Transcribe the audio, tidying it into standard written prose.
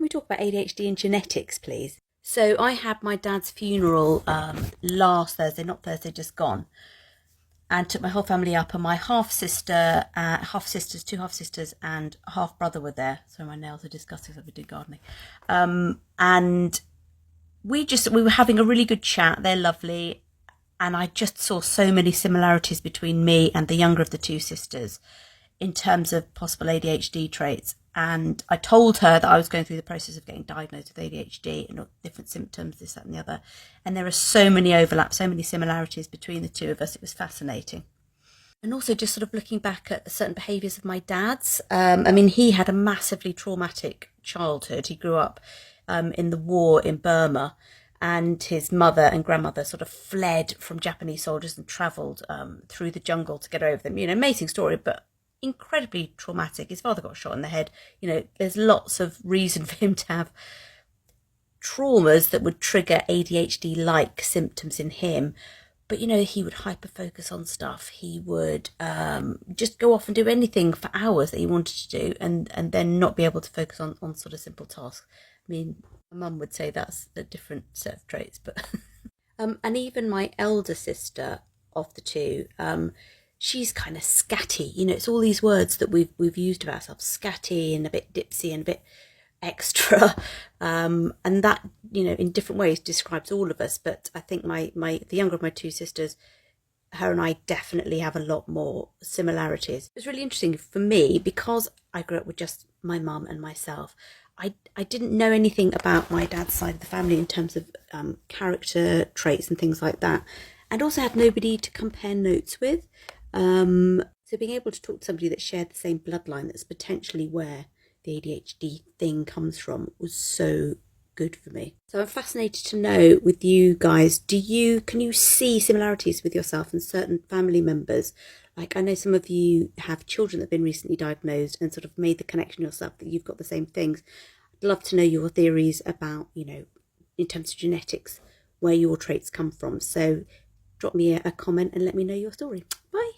we talk about ADHD and genetics, please? So I had my dad's funeral last Thursday, not Thursday, just gone, and took my whole family up, and my half sister, two half sisters, and half brother were there. So my nails are disgusting because I've been doing gardening, and we were having a really good chat. They're lovely, and I just saw so many similarities between me and the younger of the two sisters in terms of possible ADHD traits. And I told her that I was going through the process of getting diagnosed with ADHD and different symptoms, this, that and the other. And there are so many overlaps, so many similarities between the two of us. It was fascinating. And also just sort of looking back at certain behaviours of my dad's. He had a massively traumatic childhood. He grew up in the war in Burma, and his mother and grandmother sort of fled from Japanese soldiers and travelled through the jungle to get over them. Amazing story, but incredibly traumatic. His father got shot in the head. There's lots of reason for him to have traumas that would trigger ADHD-like symptoms in him. But, he would hyper-focus on stuff. He would just go off and do anything for hours that he wanted to do and then not be able to focus on sort of simple tasks. My mum would say that's a different set of traits. But and even my elder sister of the two, she's kind of scatty. It's all these words that we've used about ourselves, scatty and a bit dipsy and a bit extra, and that in different ways describes all of us. But I think the younger of my two sisters, her and I definitely have a lot more similarities. It's really interesting for me because I grew up with just my mum and myself. I didn't know anything about my dad's side of the family in terms of character traits and things like that, and also had nobody to compare notes with. So being able to talk to somebody that shared the same bloodline, that's potentially where the ADHD thing comes from, was so good for me. So I'm fascinated to know with you guys, can you see similarities with yourself and certain family members? Like I know some of you have children that have been recently diagnosed and sort of made the connection yourself that you've got the same things. I'd love to know your theories about, in terms of genetics, where your traits come from. So drop me a comment and let me know your story. Bye.